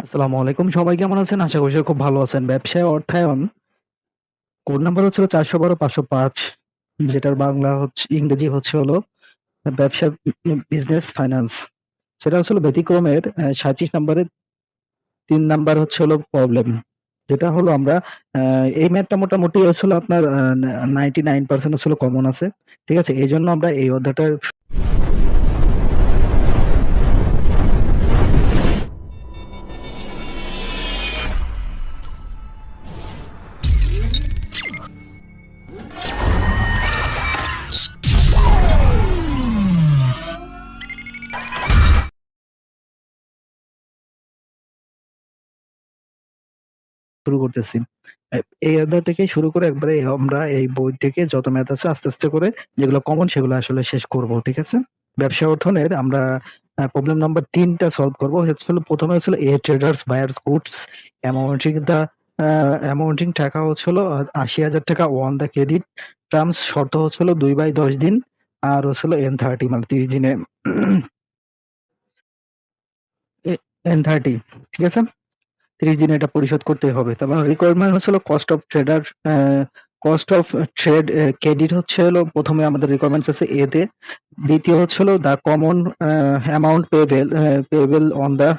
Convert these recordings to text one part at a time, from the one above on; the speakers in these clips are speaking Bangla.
আসসালামু আলাইকুম, সবাই কেমন আছেন? আশা করি খুব ভালো আছেন। ব্যবসায় অর্থায়ন কোড নাম্বার হচ্ছে 412-505, যেটার বাংলা হচ্ছে, ইংরেজি হচ্ছে হলো ব্যবসা বিজনেস ফাইন্যান্স। সেটা হচ্ছে হলো ব্যতিক্রমের 37 নম্বরের 3 নাম্বার হচ্ছে হলো প্রবলেম। যেটা হলো আমরা এই ম্যাথটা মোটামুটি হচ্ছিল আপনার 99% হচ্ছিল কমন আছে। ঠিক আছে, এই জন্য আমরা এই অধ্যায়টা শুরু করতেছি। এই অধ্যায় থেকে শুরু করে একবারে আমরা এই বই থেকে যত ম্যাথ আছে আস্তে আস্তে করে যেগুলো কমন সেগুলো আসলে শেষ করব। ঠিক আছে, ব্যবসা অর্থনের আমরা প্রবলেম নাম্বার 3টা সলভ করব। হচ্ছিল প্রথমে হচ্ছিল এ ট্রেডার্স বায়ার্স গুডস অ্যামাউন্টিং দা অ্যামাউন্টিং টাকা হচ্ছিল ৮০,০০০ টাকা অন দ্য ক্রেডিট টার্মস। শর্ত হচ্ছিল 2/10 দিন, আর হচ্ছিল N30 মানে 30 দিনে N30। ঠিক আছে, 30 দিনে এটা পরিশোধ করতেই হবে। তার মানে রিকোয়ারমেন্ট হচ্ছে হলো cost of trader, cost of trade credit হচ্ছে হলো প্রথমে আমাদের রিকোয়ারমেন্টস আছে এ তে। দ্বিতীয় হচ্ছে হলো the common amount payable on the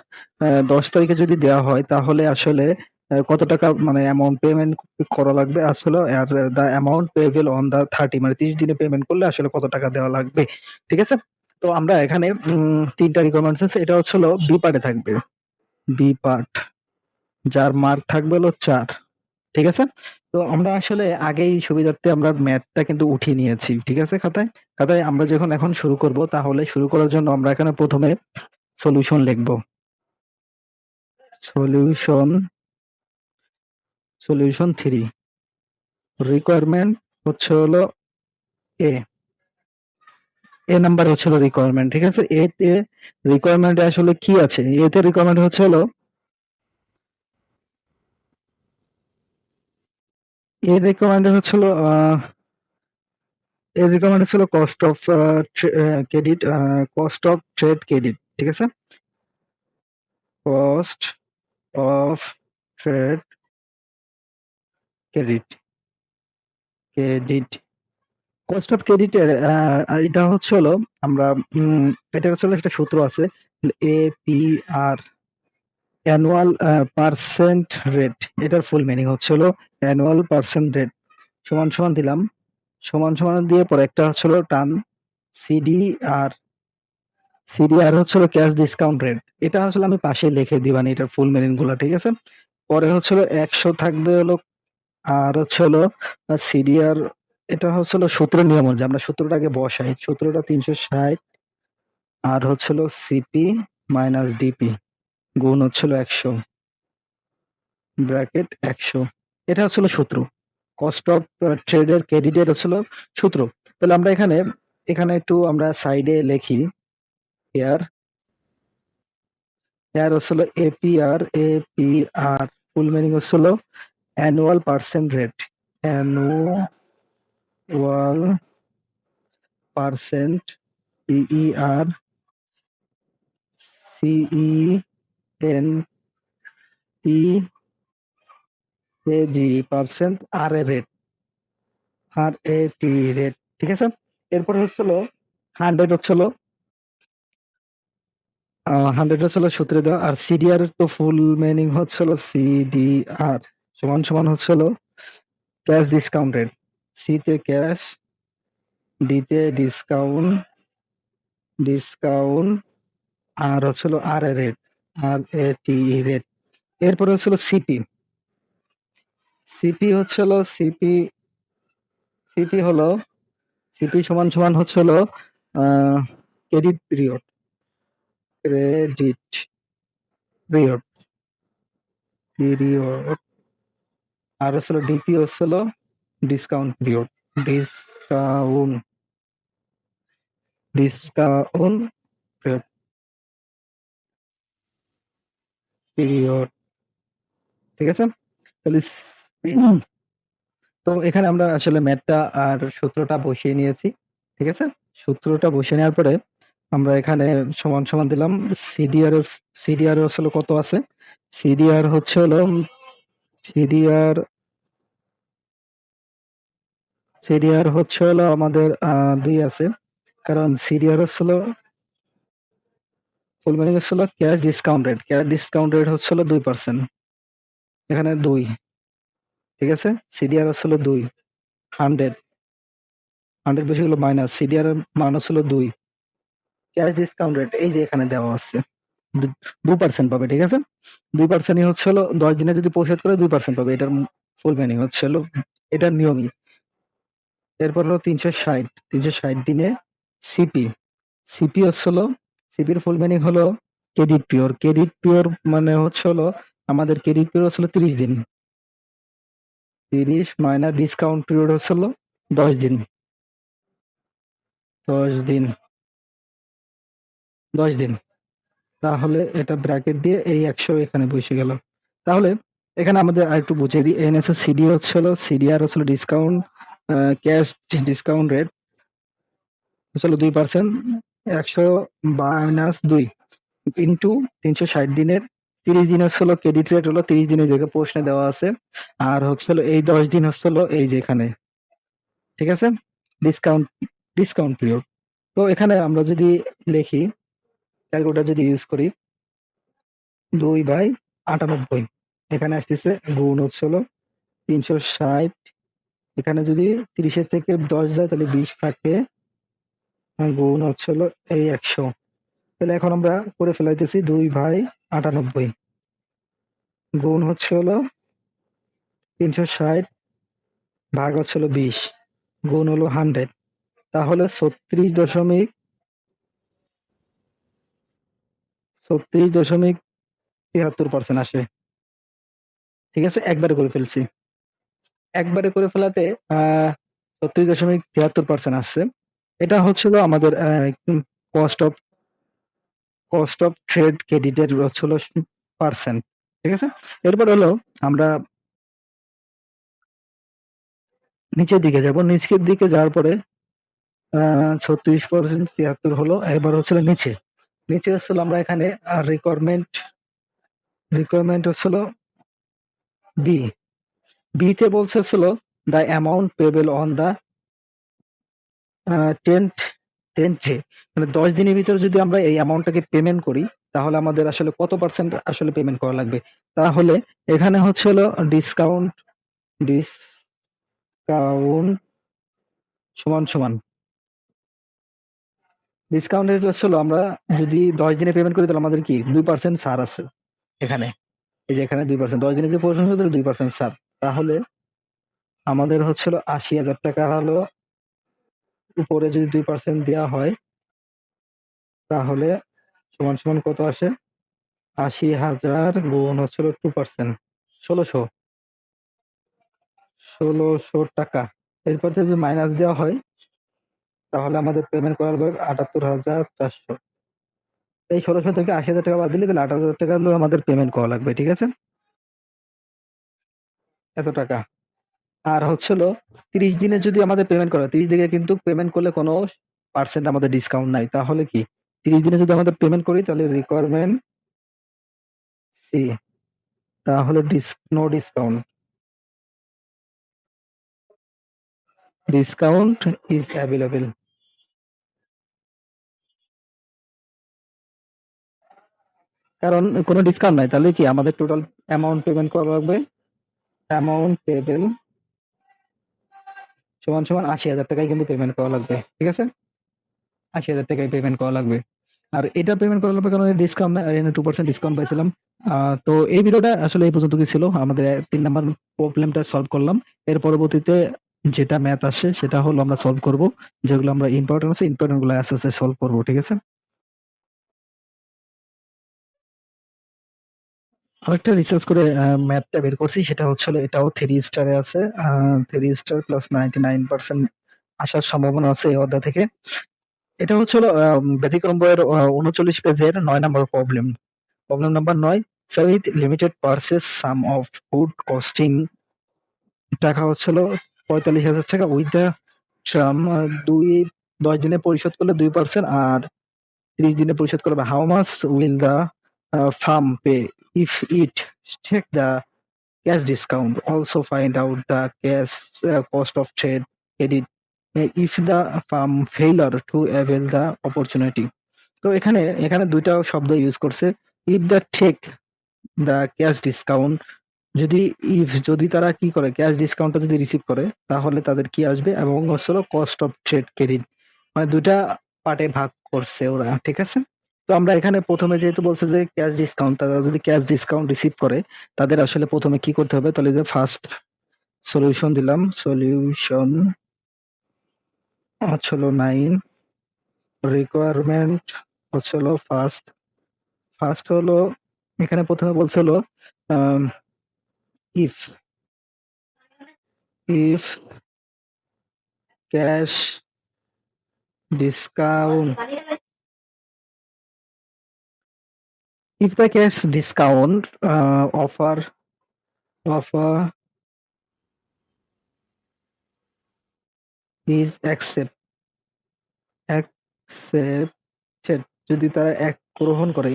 10 তারিখে যদি দেওয়া হয় তাহলে আসলে কত টাকা মানে অ্যামাউন্ট পেমেন্ট করা লাগবে আসলে, are the amount payable on the 30 মানে 30 দিনে পেমেন্ট করলে আসলে কত টাকা দেওয়া লাগবে। ঠিক আছে, তো আমরা এখানে 3টা রিকোয়ারমেন্টস আছে, এটা হচ্ছে হলো বি পার্টে থাকবে। বি পার্ট, যার মার্ক থাকবে হলো 4। ঠিক আছে, তো আমরা আসলে আগেই সুবিধার্থে আমরা ম্যাথটা কিন্তু উঠিয়ে নিয়েছি। ঠিক আছে, খাতায় খাতায় আমরা যখন এখন শুরু করব, তাহলে শুরু করার জন্য আমরা এখানে প্রথমে সলিউশন লিখব। Solution, solution 3। রিকোয়ারমেন্ট হচ্ছে হলো এ, এ নাম্বার হচ্ছে হলো রিকোয়ারমেন্ট। ঠিক আছে, এ তে রিকোয়ারমেন্টে আসলে কি আছে? এতে রিকোয়ারমেন্ট হচ্ছে হলো, এর রিকোয়ারমেন্ট হচ্ছে হলো এর রিকোয়ারমেন্ট হচ্ছে cost of credit, cost of trade credit. ঠিক আছে, cost of trade credit, credit cost of ক্রেডিটের এটা হচ্ছে হলো আমরা এটা হচ্ছে হলো একটা সূত্র আছে, APR, অ্যানুয়াল পার্সেন্ট রেট। এটার ফুল মিনিং হচ্ছে হলো অ্যানুয়াল পার্সেন্ট রেট সমান সমান দিলাম, সমান সমান দিয়ে পরে একটা হচ্ছে হলো টার্ম CDR। সিডিআর হচ্ছে হলো ক্যাশ ডিসকাউন্ট রেট। এটা আসলে আমি পাশে লিখে দিবানি এটার ফুল মিনিং গুলা। ঠিক আছে, পরে হচ্ছে হলো 100 থাকবে হলো, আর হচ্ছে হলো সিডিআর। এটা হচ্ছে হলো সূত্রের নিয়ম অনুযায়ী আমরা সূত্রটা আগে বসাই। সূত্রটা 360, আর হচ্ছে হলো সিপি মাইনাস ডিপি গুণ হচ্ছে হলো 100 ব্র্যাকেট 100। এটা হচ্ছে হলো সূত্র, কস্ট অফ ট্রেডের ক্রেডিটের হচ্ছে হলো সূত্র। তাহলে আমরা এখানে এখানে একটু আমরা সাইডে লিখি এয়ার, এয়ার হচ্ছে হলো এপিআর। এপিআর ফুল মিনিং হচ্ছে হলো annual percent rate, annual percent, PER CENTAG percent, R এ রেট, RAT রেট। ঠিক আছে, এরপরে হচ্ছিল 100 হচ্ছিল 100 হচ্ছিল সূত্রে দেওয়া, আর সিডিআর তো ফুল মিনিং হচ্ছিল CDR সমান সমান হচ্ছিল ক্যাশ ডিসকাউন্ট রেট। সি তে ক্যাশ, ডি তে ডিসকাউন্ট, ডিসকাউন্ট, আর হচ্ছিল আর এ রেট, RAT রেট। এরপরে হচ্ছিল সিপি। সিপি হচ্ছিল সিপি, সিপি হলো সিপি সমান সমান হচ্ছিল credit period, credit period, period. আর হচ্ছিল ডিপি হচ্ছিল discount period, discount, discount period. ঠিক আছে, তাহলে তো এখানে আমরা আসলে ম্যাথটা আর সূত্রটা বসিয়ে নিয়েছি। ঠিক আছে, সূত্রটা বসিয়ে নেওয়ার পরে আমরা এখানে সমান সমান দিলাম। সিডিআর আসলে কত আছে? সিডিআর হচ্ছে হলো সিডিআর সিডিআর হচ্ছে হলো আমাদের 2 আছে, কারণ সিডিআর হচ্ছিল ফুল মিনিং হচ্ছিল cash discount rate. Cash discount rate হচ্ছিল 2%, এখানে 2, ঠিক আছে। সিডিআর হচ্ছিল 2, 100 100 বেশি হলো মাইনাস, সিডিআর এর মান হচ্ছিল 2, ক্যাশ ডিসকাউন্ট রেট এই যে এখানে দেওয়া আছে 2% পাবে, ঠিক আছে। 2%ই হচ্ছে হলো 10 দিনে যদি পরিশোধ করে 2% পাবে, এটার ফুল মিনিং হচ্ছে হলো, এটার নিয়মই। এরপর হলো 360 দিনে সিপি। সিপি হচ্ছে হলো, সিপির ফুল মিনিং হলো ক্রেডিট পিওর। ক্রেডিট পিওর মানে হচ্ছে হলো আমাদের ক্রেডিট পিরিয়ড হচ্ছে 30 দিন। 30 মাইনাস ডিসকাউন্ট পিরিয়ড হচ্ছে হলো 10 দিন। 10 দিন 10 দিন, তাহলে এটা ব্র্যাকেট দিয়ে এই 100 এখানে বসে গেল। তাহলে এখানে আমাদের আরেকটু বুঝিয়ে দিই, এনএসএ সিডি হচ্ছে হলো, সিডিআর হচ্ছে ডিসকাউন্ট ক্যাশ ডিসকাউন্ট রেট হচ্ছে 2%, 100 মাইনাস 2 ইন্টু 360 দিনের 30 দিন হচ্ছে হলো ক্রেডিট রেট হলো 30 দিনের জায়গায় প্রশ্নে দেওয়া আছে, আর হচ্ছে হলো এই 10 দিন হচ্ছে হলো এই যে এখানে, ঠিক আছে, ডিসকাউন্ট ডিসকাউন্ট পিরিয়ড। তো এখানে আমরা যদি লিখি, ক্যালকুলেটর যদি ইউজ করি, 2/98 এখানে আসতেছে, গুণ হচ্ছে হলো 360, এখানে যদি 30-এর থেকে 10 যায় তাহলে 20 থাকে, গুণ হচ্ছে হলো এই 100। তাহলে এখন আমরা করে ফেলাইতেছি 2/98 গুণ হচ্ছে হলো 360 ভাগ হচ্ছে হলো 20 গুণ হলো 100, তাহলে 36.73% আসে, ঠিক আছে। একবারে করে ফেলছি, একবারে করে ফেলাতে 36.73% আসছে। এটা হচ্ছিল আমাদের কস্ট অফ ট্রেড ক্রেডিটের হচ্ছিল পার্সেন্ট, ঠিক আছে। এরপর হলো আমরা নিচের দিকে যাব, নিচের দিকে যাওয়ার পরে 36.73 হলো। এবার হচ্ছিল নিচে, নিচে হচ্ছিল আমরা এখানে রিকোয়ারমেন্ট হচ্ছিল বি। বিতে বলছে হচ্ছিল the amount payable on the 10th 10th day, মানে 10 দিনের ভিতরে যদি আমরা এই অ্যামাউন্টটাকে পেমেন্ট করি, তাহলে আমাদের আসলে কত পার্সেন্ট আসলে পেমেন্ট করা লাগবে। তাহলে এখানে হচ্ছে হলো ডিসকাউন্ট ডিসকাউন্ট সমান সমান ডিসকাউন্ট রেট হচ্ছে হলো, আমরা যদি 10 দিনে পেমেন্ট করি তাহলে আমাদের কি 2% ছাড় আছে এখানে, এই যে এখানে 2%, 10 দিনে যদি পরিশোধ করি তাহলে 2% ছাড়, তাহলে আমাদের হচ্ছিল 80,000 টাকা হলো, উপরে যদি 2% দেওয়া হয় তাহলে সমান সমান কত আসে, 80,000 গুণ হচ্ছিল 2%, 1600 টাকা। এরপর থেকে যদি মাইনাস দেওয়া হয় তাহলে আমাদের পেমেন্ট করা লাগবে 78,400। এই 1600 থেকে 80,000 টাকা বাদ দিলে তাহলে 8,000 টাকা হলো আমাদের পেমেন্ট করা লাগবে, ঠিক আছে, এত টাকা। আর হচ্ছিল 30 দিনে যদি আমাদের পেমেন্ট করা, 30 দিনে কিন্তু পেমেন্ট করলে কোনো পার্সেন্ট আমাদের ডিসকাউন্ট নাই, তাহলে কি 30 দিনে যদি আমাদের পেমেন্ট করি তাহলে রিকোয়ারমেন্ট সি, তাহলে no discount, discount is available. কারণ কোনো ডিসকাউন্ট নাই, তাহলে কি আমাদের টোটাল অ্যামাউন্ট পেমেন্ট করা লাগবে, অ্যামাউন্ট পেবেল সমান সমান 80,000 টাকাই কিন্তু পেমেন্ট করা লাগবে, ঠিক আছে, 80,000 টাকাই পেমেন্ট করা লাগবে। আর এটা পেমেন্ট করা লাগবে কারণ ডিসকাউন্ট নাই, 2% ডিসকাউন্ট পাইছিলাম। তো এই ভিডিওটা আসলে এই পর্যন্ত কি ছিল, আমাদের 3 নাম্বার প্রবলেমটা সলভ করলাম। এর পরবর্তীতে যেটা ম্যাথ আসে সেটা হলো আমরা সলভ করব, যেগুলো আমরা ইম্পর্টেন্ট আছে ইম্পর্টেন্ট গুলো আস্তে আস্তে সলভ করবো, ঠিক আছে। আরেকটা রিসার্চ করে ম্যাথটা বের করছি, সেটা হচ্ছে এটাও 3 স্টারে আছে, 3 স্টার প্লাস 99% আসার সম্ভাবনা আছে এই অধ্যায় থেকে। এটা হচ্ছে ব্যতিক্রম বইয়ের 39 পেজের 9 number problem. Problem number 9, with limited purchase some of food costing টাকা হচ্ছিল 45,000 টাকা, উইথ দ্য 10 দিনে পরিশোধ করলে 2%, আর 30 দিনে পরিশোধ করবে। How much will the firm pay if it take the cash discount? Also find out the cash cost of trade credit if the firm failure to avail the opportunity. তো এখানে এখানে দুইটা শব্দ ইউজ করছে। If the take the cash discount, যদি যদি তারা কি করে ক্যাশ ডিসকাউন্টটা যদি রিসিভ করে তাহলে তাদের কি আসবে, এবং হচ্ছে কস্ট অফ ট্রেড ক্রেডিট, মানে দুইটা পার্টে ভাগ করছে ওরা, ঠিক আছে। তো আমরা এখানে প্রথমে যেহেতু বলছে যে ক্যাশ ডিসকাউন্ট, তারা যদি ক্যাশ ডিসকাউন্ট রিসিভ করে তাদের আসলে প্রথমে কি করতে হবে, তাহলে যে ফার্স্ট সলিউশন দিলাম, সলিউশন হচ্ছে 9, রিকোয়ারমেন্ট হচ্ছে ফার্স্ট। ফার্স্ট হলো এখানে প্রথমে বলছে হলো if if cash discount if the cash discount offer is accepted, যদি তারা গ্রহণ করে,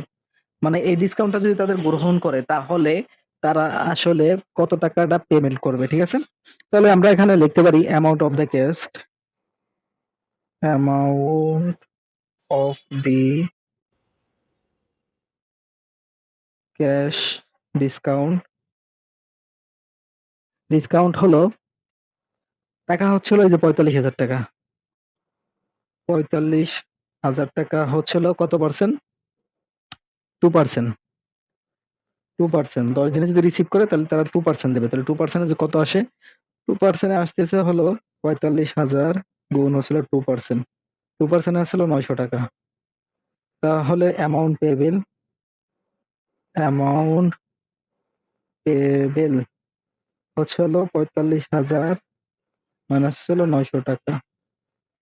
মানে এই ডিসকাউন্টটা যদি তাদের গ্রহণ করে তাহলে তারা আসলে কত টাকাটা পেমেন্ট করবে, ঠিক আছে। তাহলে আমরা এখানে লিখতে পারি amount of the cash, amount of the cash discount. Discount হলো টাকা হচ্ছিল এই যে 45,000 টাকা। 45,000 টাকা হচ্ছিল কত পার্সেন্ট? 2%। 2%, 10 দিনে যদি রিসিভ করে তাহলে তারা 2% দেবে। তাহলে 2% যে কত আসে? 2% আসতেছে হলো 45,000 গুণ হচ্ছিল 2%। 2% আসছিল 900 টাকা। তাহলে অ্যামাউন্ট পেবেল হচ্ছে হলো 45,000 মাইনাস হচ্ছিল 900 টাকা।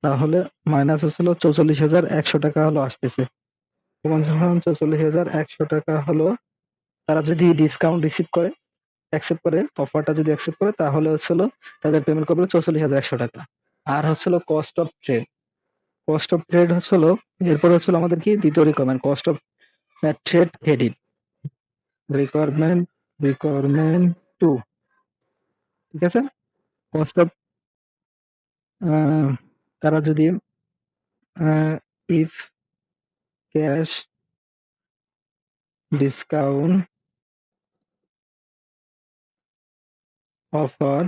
তাহলে মাইনাস হচ্ছিল 44,100 টাকা হলো আসতেছে। 44,100 টাকা হলো তারা যদি ডিসকাউন্ট রিসিভ করে, অ্যাকসেপ্ট করে, অফারটা যদি অ্যাকসেপ্ট করে তাহলে হচ্ছিল তাদের পেমেন্ট করবে 44,100 টাকা। আর হচ্ছিল cost of trade. Cost of trade হচ্ছিল এরপর হচ্ছিল আমাদের কি দ্বিতীয় requirement, cost of trade credit. Requirement 2, ঠিক আছে। কস্ট অফ তারা যদি if cash discount offer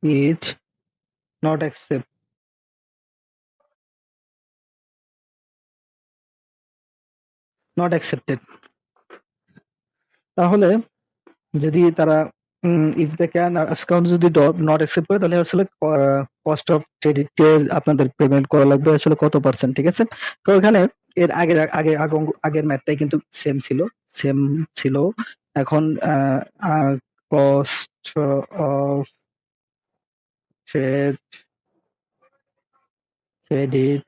is not accepted, তাহলে যদি তারা ইফ দ্য ক্যান ডিসকাউন্ট যদি নট অ্যাকসেপ্ট করে তাহলে আসলে কস্ট অফ ক্রেডিটের আপনাদের পেমেন্ট করা লাগবে আসলে কত পার্সেন্ট, ঠিক আছে। তো এখানে এর আগের ম্যাথটাই কিন্তু সেম ছিল। এখন কস্ট অফ ট্রেড ক্রেডিট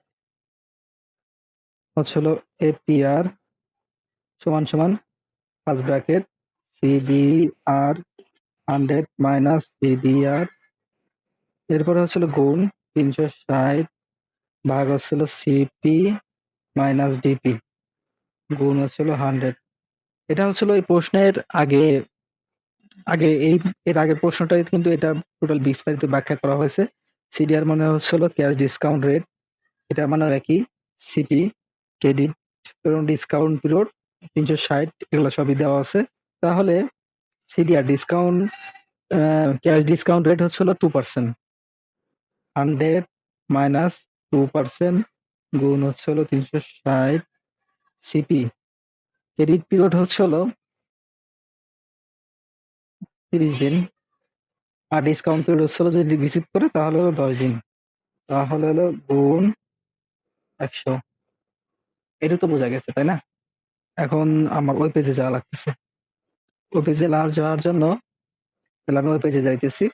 হচ্ছে হলো এপিআর সমান সমান first bracket CDR 100 minus CDR, এরপরে হচ্ছিল গুণ 360 ভাগ হচ্ছিল সিপি মাইনাস ডিপি গুণ হচ্ছিল 100। এটা হচ্ছিল এই প্রশ্নের আগে আগে এই এর আগের প্রশ্নটাই কিন্তু এটা টোটাল বিস্তারিত ব্যাখ্যা করা হয়েছে। সিডিআর মানে হচ্ছিল ক্যাশ ডিসকাউন্ট রেট, এটা মানে একই। সিপি ক্রেডিট এবং ডিসকাউন্ট পিরিয়ড 360, এগুলো সবই দেওয়া আছে। তাহলে CDR discount cash discount rate হচ্ছিল 2%, 100 মাইনাস 2% গুণ হচ্ছে হলো 360 সিপি। ক্রেডিট পিরিয়ড হচ্ছে হলো 30 দিন, আর ডিসকাউন্ট পিরিয়ড হচ্ছে হলো যদি রিসিভ করে তাহলে হলো 10 দিন, তাহলে হলো গুণ 100। এটা তো বোঝা গেছে তাই না? এখন আমার ওই পেজে যাওয়া লাগতেছে। ওই পেজে যাওয়ার জন্য তাহলে আমি ওই পেজে যাইতেছি।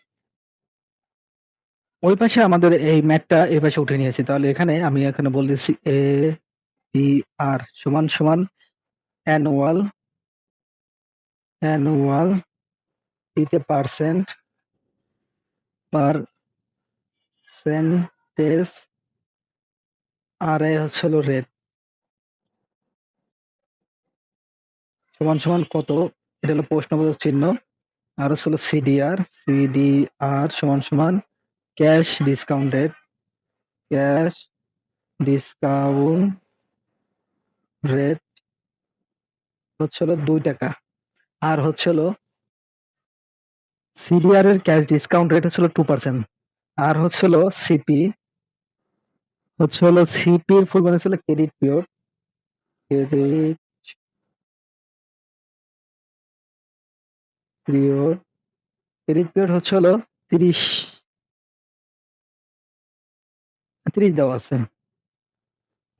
ওই পাশে আমাদের এই ম্যাথটা এই পাশে উঠে নিয়েছি। তাহলে এখানে আমি এখানে বলতেছি এ পি আর সমান সমান অ্যানুয়াল পিতে পার্সেন্টেজ আর এ হচ্ছে হলো রেট সমান সমান কত, এটা হলো প্রশ্নবোধক চিহ্ন। আর হচ্ছে হলো সিডিআর সমান সমান cash discount rate, cash discount rate হচ্ছে হলো 2 টাকা। আর হচ্ছে হলো সিডিআর এর ক্যাশ ডিসকাউন্ট রেট হচ্ছে হলো 2%। আর হচ্ছে হলো সিপির ফুল মানে হচ্ছে credit period, credit period, credit period হচ্ছে হলো 30 30 দেওয়া আছে।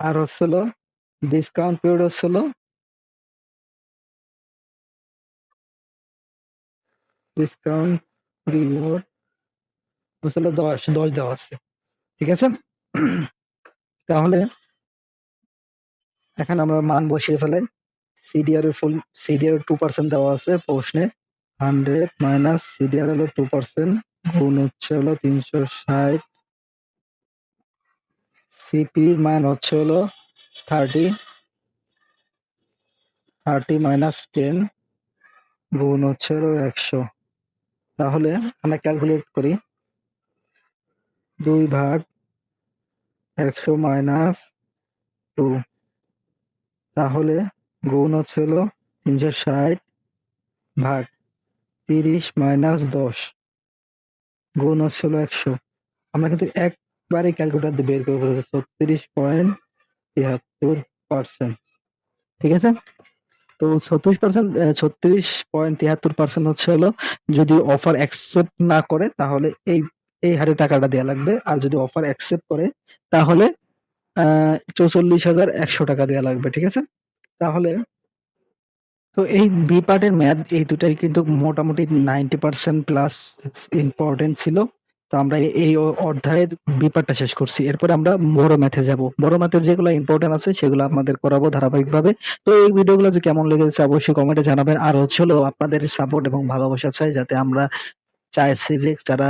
আর হচ্ছে হলো ডিসকাউন্ট পিরিয়ড হচ্ছে হলো ডিসকাউন্ট পিরিয়ড হচ্ছে হলো 10 দেওয়া আছে। ঠিক আছে। তাহলে এখানে আমরা মান বসিয়ে ফেলাই। সিডিআর 2% দেওয়া আছে প্রশ্নে। 100 মাইনাস সিডিআর হলো 2% গুণ হচ্ছে হলো 360, সিপির মান হচ্ছে হলো 30 মাইনাস 10 গুণ হচ্ছে হলো 100। তাহলে আমরা ক্যালকুলেট করি, 2/100 মাইনাস 2, তাহলে গুণ হচ্ছে হলো 360 ভাগ 30 মাইনাস 10 গুণ হচ্ছে হলো 100। আমরা কিন্তু একবারে ক্যালকুলেটর দিয়ে বের করে ফেলেছি 36.73%। ঠিক আছে। তো 36.73% হচ্ছে হলো যদি অফার অ্যাকসেপ্ট না করে তাহলে এই হারে টাকাটা দেওয়া লাগবে। আর যদি অফার অ্যাকসেপ্ট করে তাহলে 44,100 টাকা দেওয়া লাগবে। ঠিক আছে। তাহলে তো এই বি পার্টের ম্যাথ এই দুটাই কিন্তু মোটামুটি 90% প্লাস ইম্পর্টেন্ট ছিল। তো আমরা এই অধ্যায়ের বি পার্টটা শেষ করছি। এরপরে আমরা বড় ম্যাথে যাব। বড় ম্যাথের যেগুলো ইম্পর্টেন্ট আছে সেগুলো আপনাদের করাবো ধারাবাহিকভাবে। তো এই ভিডিওগুলো যে কেমন লেগেছে অবশ্যই কমেন্টে জানাবেন। আর হচ্ছে হলো আপনাদের সাপোর্ট এবং ভালোবাসা চাই, যাতে আমরা চাইছি যে যারা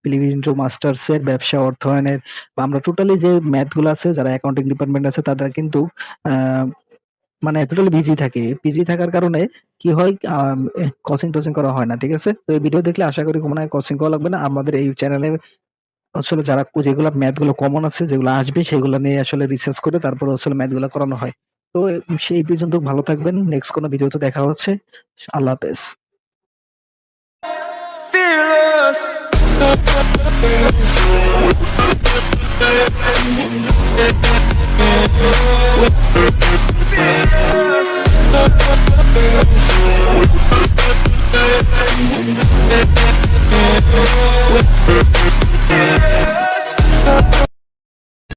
প্রিলিমিনারি মাস্টার্স এর ব্যবসা অর্থায়নের বা আমরা টোটালি যে ম্যাথ গুলো আছে, যারা অ্যাকাউন্টিং ডিপার্টমেন্ট আছে তাদের কিন্তু মানে টোটালি বিজি থাকে। বিজি থাকার কারণে কি হয়, কোচিং টোচিং করা হয় না। ঠিক আছে। তো এই ভিডিও দেখলে আশা করি কোনো কোচিং করা লাগবে না। আমাদের এই চ্যানেলে আসলে যারা যেগুলো ম্যাথ গুলো কমন আছে, যেগুলো আসবে সেগুলো নিয়ে আসলে রিসার্চ করে তারপর আসলে ম্যাথ গুলো করানো হয়। তো সেই পর্যন্ত ভালো থাকবেন। নেক্সট কোনো ভিডিওতে দেখা হচ্ছে। আল্লাহ হাফেজ। Fearless.